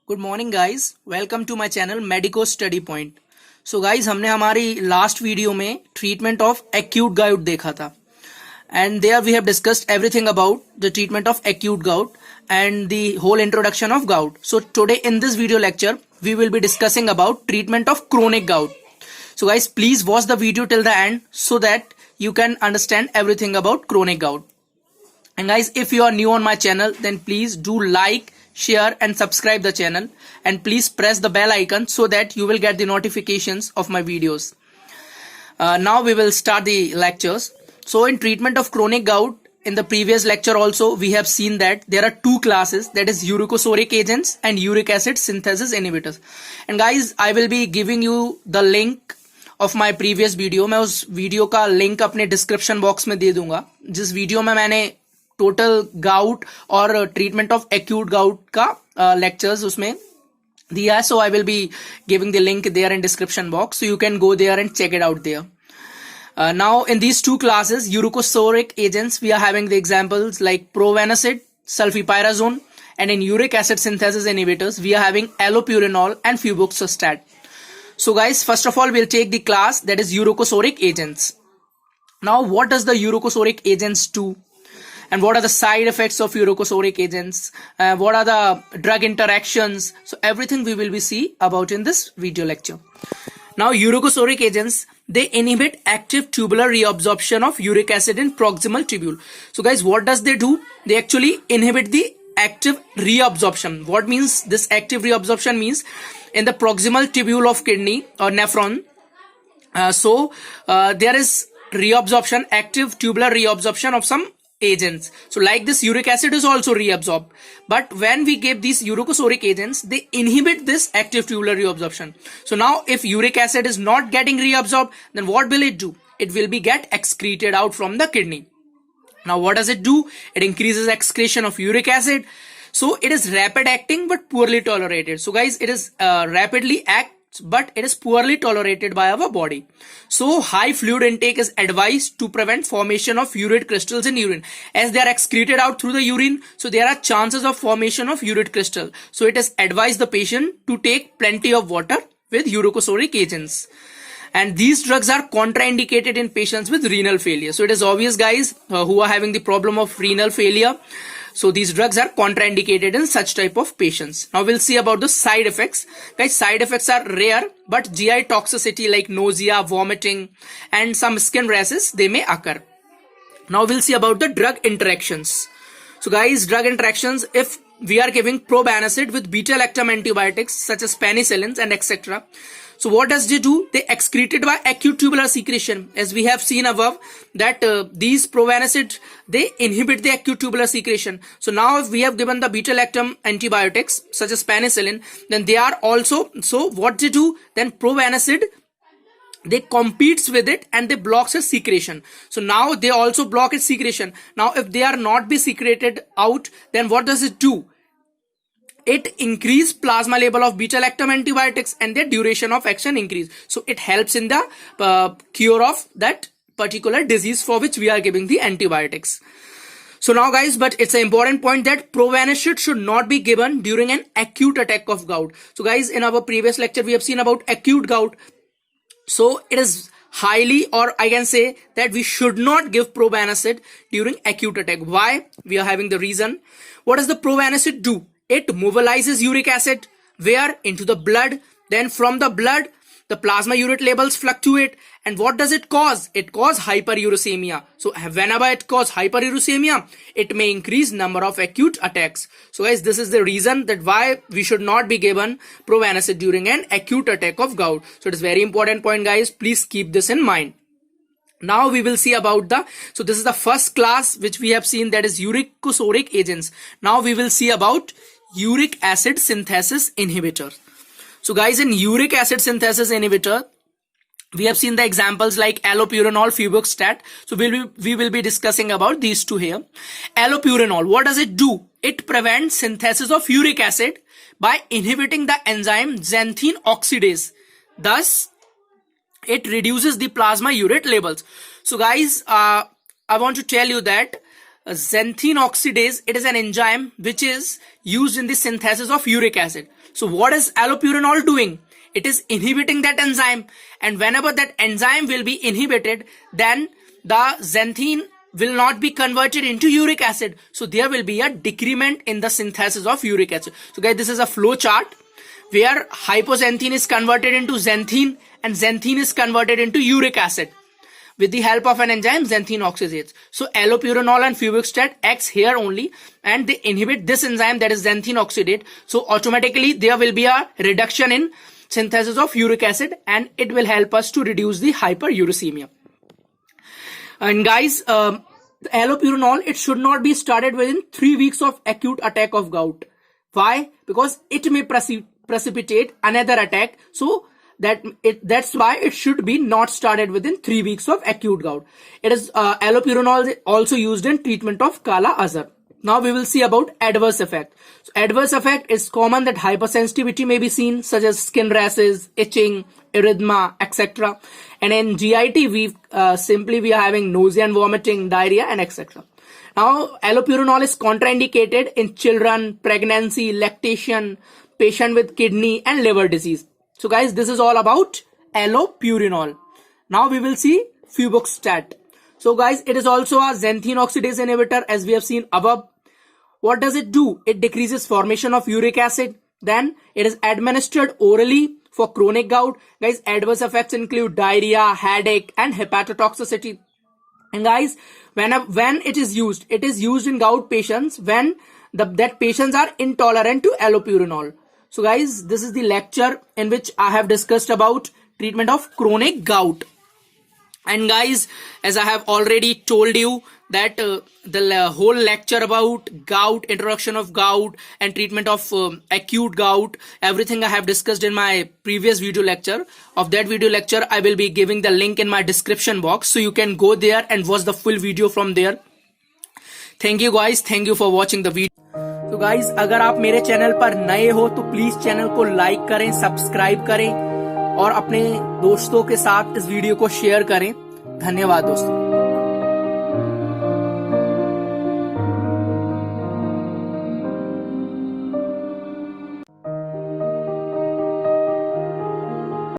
Good morning guys, welcome to my channel medico study point. So guys, हमने हमारी last video में treatment of acute gout देखा था and there we have discussed everything about the treatment of acute gout and the whole introduction of gout. So today in this video lecture we will be discussing about treatment of chronic gout. So guys, please watch the video till the end so that you can understand everything about chronic gout. And guys, if you are new on my channel, then please do like, share and subscribe the channel, and please press the bell icon so that you will get the notifications of my videos. Now we will start the lectures. So in treatment of chronic gout, in the previous lecture also we have seen that there are two classes, that is uricosuric agents and uric acid synthesis inhibitors. And guys, I will be giving you the link of my previous video. मैं उस video का link अपने description box में दे दूंगा, जिस video में मैंने total gout और ट्रीटमेंट ऑफ एक्यूट गाउट का लेक्चर्स उसमें दिया है. So I will be giving the link there in description box, so you can go there and check it out there. Now in these two classes, uricosuric agents, we are having the examples like probenecid, sulfipyrazone, and in uric acid synthesis inhibitors we are having allopurinol and febuxostat. So guys, first of all we'll take the class that is uricosuric agents. Now what does the uricosuric agents do? And what are the side effects of uricosuric agents? What are the drug interactions? So everything we will be see about in this video lecture. Now uricosuric agents, they inhibit active tubular reabsorption of uric acid in proximal tubule. So guys, what does they do? They actually inhibit the active reabsorption. What means this active reabsorption means in the proximal tubule of kidney or nephron. There is reabsorption, active tubular reabsorption of some agents. So like this uric acid is also reabsorbed, but when we give these uricosuric agents, they inhibit this active tubular reabsorption. So now if uric acid is not getting reabsorbed, then what will it do? It will be get excreted out from the kidney. Now what does it do? It increases excretion of uric acid. So it is rapid acting but poorly tolerated. So guys, it is rapidly acts but it is poorly tolerated by our body. So high fluid intake is advised to prevent formation of urate crystals in urine. As they are excreted out through the urine, so there are chances of formation of urate crystal. So it is advised the patient to take plenty of water with uricosuric agents. And these drugs are contraindicated in patients with renal failure. So it is obvious guys, who are having the problem of renal failure, so these drugs are contraindicated in such type of patients. Now we'll see about the side effects. Guys, side effects are rare, but GI toxicity like nausea, vomiting and some skin rashes, they may occur. Now we'll see about the drug interactions. So guys, drug interactions, if we are giving probenecid with beta-lactam antibiotics such as penicillins and etc. So what does they do? They excreted by acute tubular secretion. As we have seen above that these probenecid, they inhibit the acute tubular secretion. So now if we have given the beta-lactam antibiotics such as penicillin, then they are also, so what they do, then probenecid, they competes with it and they blocks its secretion. So now they also block its secretion. Now if they are not be secreted out, then what does it do? It increase plasma level of beta-lactam antibiotics and their duration of action increase. So it helps in the cure of that particular disease for which we are giving the antibiotics. So now guys, but it's an important point that probenecid should not be given during an acute attack of gout. So guys, in our previous lecture we have seen about acute gout. So it is highly, or I can say that we should not give probenecid during acute attack. Why? We are having the reason. What does the probenecid do? It mobilizes uric acid where? Into the blood. Then from the blood, the plasma urate levels fluctuate. And what does it cause? It causes hyperuricemia. So whenever it causes hyperuricemia, it may increase number of acute attacks. So guys, this is the reason that why we should not be given probenecid during an acute attack of gout. So it is very important point guys. Please keep this in mind. Now we will see about so this is the first class which we have seen, that is uricosuric agents. Now we will see about uric acid synthesis inhibitor. So guys, in uric acid synthesis inhibitor, we have seen the examples like allopurinol, febuxostat. So we will be discussing about these two here. Allopurinol, what does it do? It prevents synthesis of uric acid by inhibiting the enzyme xanthine oxidase. Thus it reduces the plasma urate levels. So guys, I want to tell you that xanthine oxidase, it is an enzyme which is used in the synthesis of uric acid. So what is allopurinol doing? It is inhibiting that enzyme, and whenever that enzyme will be inhibited, then the xanthine will not be converted into uric acid. So there will be a decrement in the synthesis of uric acid. So guys, this is a flow chart where hypoxanthine is converted into xanthine and xanthine is converted into uric acid with the help of an enzyme xanthine oxidase. So allopurinol and febuxostat acts here only, and they inhibit this enzyme, that is xanthine oxidase. So automatically there will be a reduction in synthesis of uric acid, and it will help us to reduce the hyperuricemia. And guys, allopurinol, it should not be started within 3 weeks of acute attack of gout. Why? Because it may precipitate another attack. So that's why it should be not started within 3 weeks of acute gout. It is allopurinol also used in treatment of Kala Azar. Now we will see about adverse effect. So adverse effect is common that hypersensitivity may be seen, such as skin rashes, itching, erythema, etc. And in GIT, we are having nausea and vomiting, diarrhea, and etc. Now allopurinol is contraindicated in children, pregnancy, lactation, patient with kidney and liver disease. So guys, this is all about allopurinol. Now we will see febuxostat. So guys, it is also a xanthine oxidase inhibitor, as we have seen above. What does it do? It decreases formation of uric acid. Then it is administered orally for chronic gout. Guys, adverse effects include diarrhea, headache, and hepatotoxicity. And guys, when it is used in gout patients when that patients are intolerant to allopurinol. So guys, this is the lecture in which I have discussed about treatment of chronic gout. And guys, as I have already told you that the whole lecture about gout, introduction of gout and treatment of acute gout, everything I have discussed in my previous video lecture. Of that video lecture, I will be giving the link in my description box, so you can go there and watch the full video from there. Thank you guys, thank you for watching the video. तो guys, अगर आप मेरे channel पर नए हो तो please channel को like करें, सब्सक्राइब करें और अपने दोस्तों के साथ इस वीडियो को शेयर करें. धन्यवाद दोस्तों.